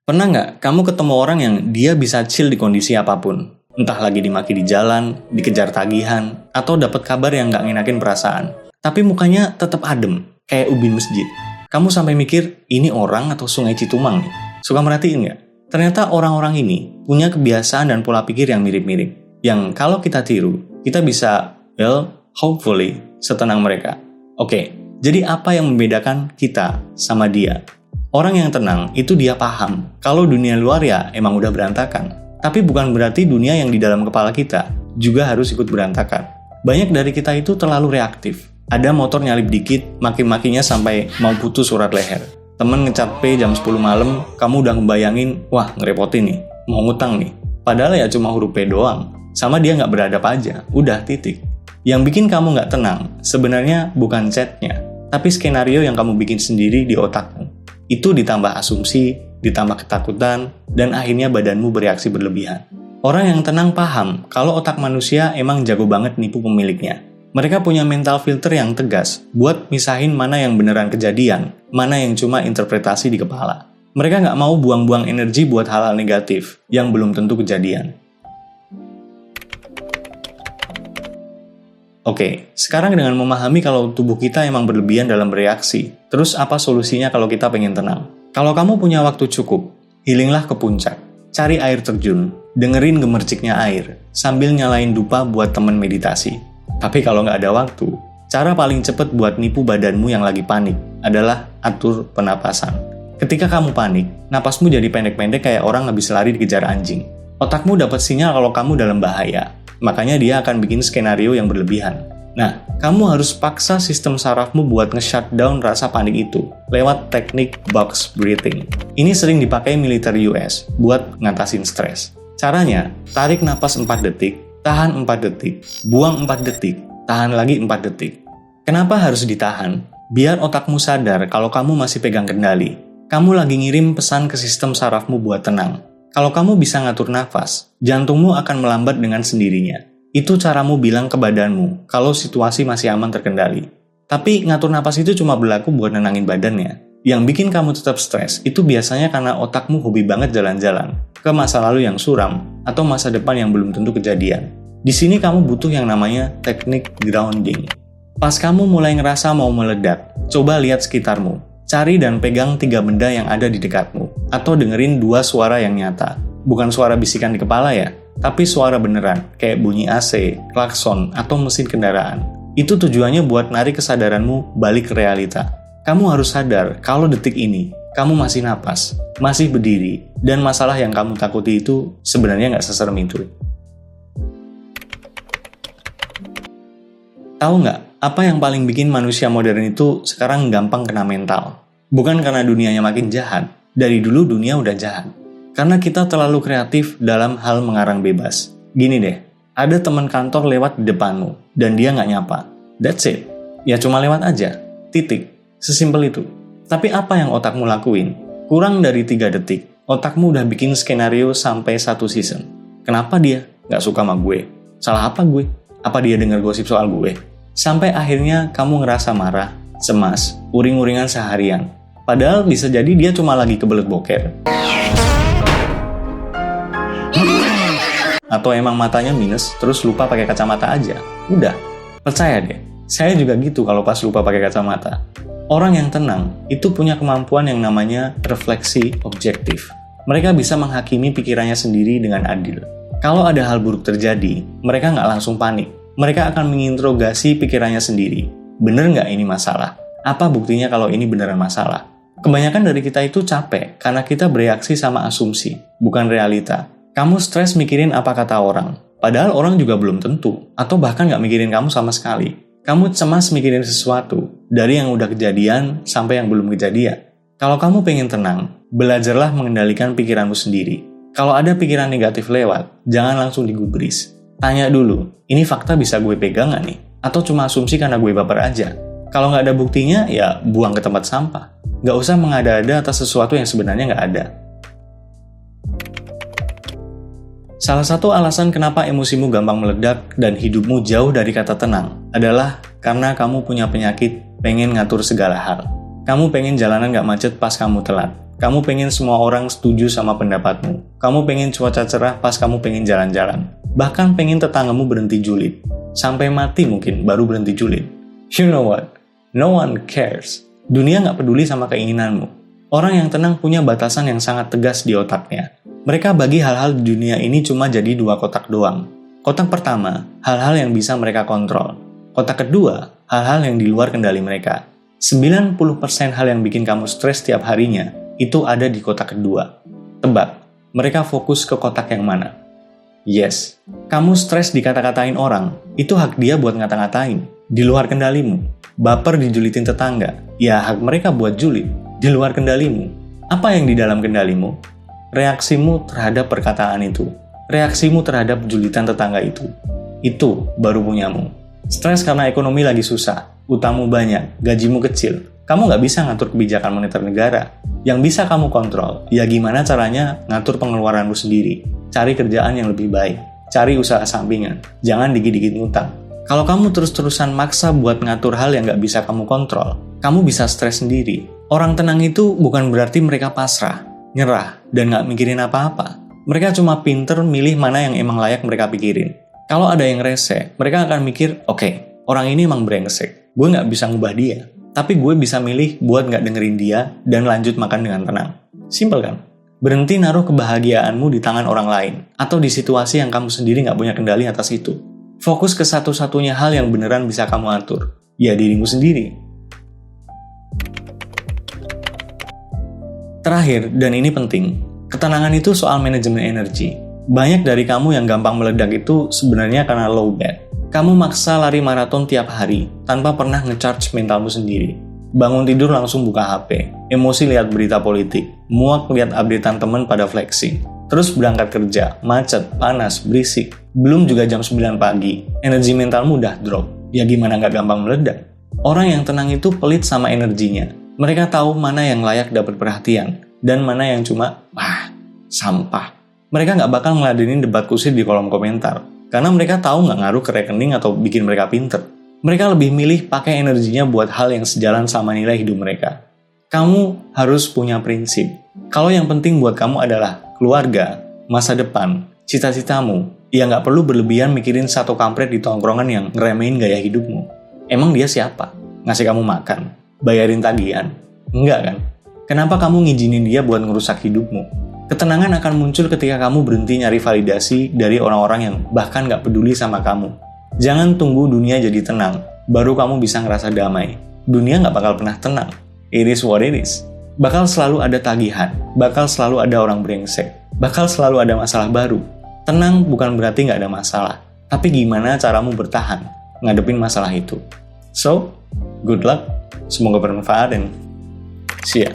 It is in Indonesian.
Pernah nggak kamu ketemu orang yang dia bisa chill di kondisi apapun? Entah lagi dimaki di jalan, dikejar tagihan, atau dapat kabar yang nggak ngenakin perasaan. Tapi mukanya tetap adem, kayak ubin masjid. Kamu sampai mikir, ini orang atau sungai Citumang nih? Suka merhatiin nggak? Ternyata orang-orang ini punya kebiasaan dan pola pikir yang mirip-mirip. Yang kalau kita tiru, kita bisa, hopefully, setenang mereka. Oke, jadi apa yang membedakan kita sama dia? Orang yang tenang itu dia paham kalau dunia luar ya emang udah berantakan. Tapi bukan berarti dunia yang di dalam kepala kita juga harus ikut berantakan. Banyak dari kita itu terlalu reaktif. Ada motor nyalip dikit, maki-makinya sampai mau putus urat leher. Temen ngecat P jam 10 malam, kamu udah ngebayangin, wah ngerepotin nih, mau ngutang nih. Padahal ya cuma huruf P doang. Sama dia nggak beradab aja, udah titik. Yang bikin kamu nggak tenang sebenarnya bukan chatnya, tapi skenario yang kamu bikin sendiri di otakmu. Itu ditambah asumsi, ditambah ketakutan, dan akhirnya badanmu bereaksi berlebihan. Orang yang tenang paham kalau otak manusia emang jago banget nipu pemiliknya. Mereka punya mental filter yang tegas buat misahin mana yang beneran kejadian, mana yang cuma interpretasi di kepala. Mereka nggak mau buang-buang energi buat hal-hal negatif yang belum tentu kejadian. Oke, sekarang dengan memahami kalau tubuh kita emang berlebihan dalam bereaksi, terus apa solusinya kalau kita pengen tenang? Kalau kamu punya waktu cukup, healinglah ke puncak. Cari air terjun, dengerin gemerciknya air, sambil nyalain dupa buat temen meditasi. Tapi kalau nggak ada waktu, cara paling cepet buat nipu badanmu yang lagi panik adalah atur penapasan. Ketika kamu panik, napasmu jadi pendek-pendek kayak orang habis lari dikejar anjing. Otakmu dapat sinyal kalau kamu dalam bahaya. Makanya dia akan bikin skenario yang berlebihan. Nah, kamu harus paksa sistem sarafmu buat nge-shutdown rasa panik itu lewat teknik box breathing. Ini sering dipakai militer US buat ngatasin stres. Caranya, tarik napas 4 detik, tahan 4 detik, buang 4 detik, tahan lagi 4 detik. Kenapa harus ditahan? Biar otakmu sadar kalau kamu masih pegang kendali. Kamu lagi ngirim pesan ke sistem sarafmu buat tenang. Kalau kamu bisa ngatur nafas, jantungmu akan melambat dengan sendirinya. Itu caramu bilang ke badanmu kalau situasi masih aman terkendali. Tapi ngatur nafas itu cuma berlaku buat nenangin badannya. Yang bikin kamu tetap stres itu biasanya karena otakmu hobi banget jalan-jalan ke masa lalu yang suram atau masa depan yang belum tentu kejadian. Di sini kamu butuh yang namanya teknik grounding. Pas kamu mulai ngerasa mau meledak, coba lihat sekitarmu. Cari dan pegang 3 benda yang ada di dekatmu, atau dengerin 2 suara yang nyata. Bukan suara bisikan di kepala ya, tapi suara beneran, kayak bunyi AC, klakson, atau mesin kendaraan. Itu tujuannya buat narik kesadaranmu balik ke realita. Kamu harus sadar kalau detik ini, kamu masih napas, masih berdiri, dan masalah yang kamu takuti itu sebenarnya nggak seserem itu. Tahu nggak? Apa yang paling bikin manusia modern itu sekarang gampang kena mental? Bukan karena dunianya makin jahat, dari dulu dunia udah jahat. Karena kita terlalu kreatif dalam hal mengarang bebas. Gini deh, ada teman kantor lewat di depanmu, dan dia nggak nyapa. That's it. Ya cuma lewat aja. Titik. Sesimpel itu. Tapi apa yang otakmu lakuin? Kurang dari 3 detik, otakmu udah bikin skenario sampai 1 season. Kenapa dia nggak suka sama gue? Salah apa gue? Apa dia dengar gosip soal gue? Sampai akhirnya kamu ngerasa marah, cemas, uring-uringan seharian. Padahal bisa jadi dia cuma lagi kebelet boker. Atau emang matanya minus, terus lupa pakai kacamata aja. Udah, percaya deh. Saya juga gitu kalau pas lupa pakai kacamata. Orang yang tenang itu punya kemampuan yang namanya refleksi objektif. Mereka bisa menghakimi pikirannya sendiri dengan adil. Kalau ada hal buruk terjadi, mereka nggak langsung panik. Mereka akan menginterogasi pikirannya sendiri. Bener nggak ini masalah? Apa buktinya kalau ini beneran masalah? Kebanyakan dari kita itu capek karena kita bereaksi sama asumsi, bukan realita. Kamu stres mikirin apa kata orang, padahal orang juga belum tentu, atau bahkan nggak mikirin kamu sama sekali. Kamu cemas mikirin sesuatu, dari yang udah kejadian sampai yang belum kejadian. Kalau kamu pengen tenang, belajarlah mengendalikan pikiranmu sendiri. Kalau ada pikiran negatif lewat, jangan langsung digubris. Tanya dulu, ini fakta bisa gue pegang nggak nih? Atau cuma asumsi karena gue baper aja? Kalau nggak ada buktinya, ya buang ke tempat sampah. Nggak usah mengada-ada atas sesuatu yang sebenarnya nggak ada. Salah satu alasan kenapa emosimu gampang meledak dan hidupmu jauh dari kata tenang adalah karena kamu punya penyakit pengen ngatur segala hal. Kamu pengen jalanan nggak macet pas kamu telat. Kamu pengen semua orang setuju sama pendapatmu. Kamu pengen cuaca cerah pas kamu pengen jalan-jalan. Bahkan pengen tetanggamu berhenti julid. Sampai mati mungkin baru berhenti julid. You know what? No one cares. Dunia nggak peduli sama keinginanmu. Orang yang tenang punya batasan yang sangat tegas di otaknya. Mereka bagi hal-hal di dunia ini cuma jadi 2 kotak doang. Kotak pertama, hal-hal yang bisa mereka kontrol. Kotak kedua, hal-hal yang di luar kendali mereka. 90% hal yang bikin kamu stres tiap harinya itu ada di kotak kedua. Tebak, mereka fokus ke kotak yang mana? Yes, kamu stres dikata-katain orang, itu hak dia buat ngata-ngatain. Di luar kendalimu. Baper dijulitin tetangga, ya hak mereka buat julid. Di luar kendalimu. Apa yang di dalam kendalimu? Reaksimu terhadap perkataan itu. Reaksimu terhadap julitan tetangga itu. Itu baru punyamu. Stres karena ekonomi lagi susah, utangmu banyak, gajimu kecil. Kamu nggak bisa ngatur kebijakan moneter negara. Yang bisa kamu kontrol, ya gimana caranya ngatur pengeluaranmu sendiri. Cari kerjaan yang lebih baik. Cari usaha sampingan. Jangan dikit-dikit ngutang. Kalau kamu terus-terusan maksa buat ngatur hal yang nggak bisa kamu kontrol, kamu bisa stres sendiri. Orang tenang itu bukan berarti mereka pasrah, nyerah, dan nggak mikirin apa-apa. Mereka cuma pinter milih mana yang emang layak mereka pikirin. Kalau ada yang rese, mereka akan mikir, oke, orang ini emang brengsek. Gue nggak bisa ngubah dia. Tapi gue bisa milih buat nggak dengerin dia dan lanjut makan dengan tenang. Simpel kan? Berhenti naruh kebahagiaanmu di tangan orang lain atau di situasi yang kamu sendiri nggak punya kendali atas itu. Fokus ke satu-satunya hal yang beneran bisa kamu atur, ya dirimu sendiri. Terakhir, dan ini penting, ketenangan itu soal manajemen energi. Banyak dari kamu yang gampang meledak itu sebenarnya karena low bat. Kamu maksa lari maraton tiap hari, tanpa pernah nge-charge mentalmu sendiri. Bangun tidur langsung buka HP, emosi lihat berita politik, muak lihat updatean temen pada flexing. Terus berangkat kerja, macet, panas, berisik. Belum juga jam 9 pagi, energi mentalmu udah drop. Ya gimana nggak gampang meledak? Orang yang tenang itu pelit sama energinya. Mereka tahu mana yang layak dapat perhatian, dan mana yang cuma, sampah. Mereka nggak bakal ngeladenin debat kusir di kolom komentar. Karena mereka tahu nggak ngaruh ke rekening atau bikin mereka pinter. Mereka lebih milih pakai energinya buat hal yang sejalan sama nilai hidup mereka. Kamu harus punya prinsip. Kalau yang penting buat kamu adalah keluarga, masa depan, cita-citamu, ya nggak perlu berlebihan mikirin satu kampret di tongkrongan yang ngeremehin gaya hidupmu. Emang dia siapa? Ngasih kamu makan? Bayarin tagihan? Enggak kan? Kenapa kamu ngizinin dia buat ngerusak hidupmu? Ketenangan akan muncul ketika kamu berhenti nyari validasi dari orang-orang yang bahkan nggak peduli sama kamu. Jangan tunggu dunia jadi tenang, baru kamu bisa ngerasa damai. Dunia nggak bakal pernah tenang. It is what it is. Bakal selalu ada tagihan, bakal selalu ada orang brengsek, bakal selalu ada masalah baru. Tenang bukan berarti nggak ada masalah, tapi gimana caramu bertahan ngadepin masalah itu. So, good luck, semoga bermanfaat dan see ya.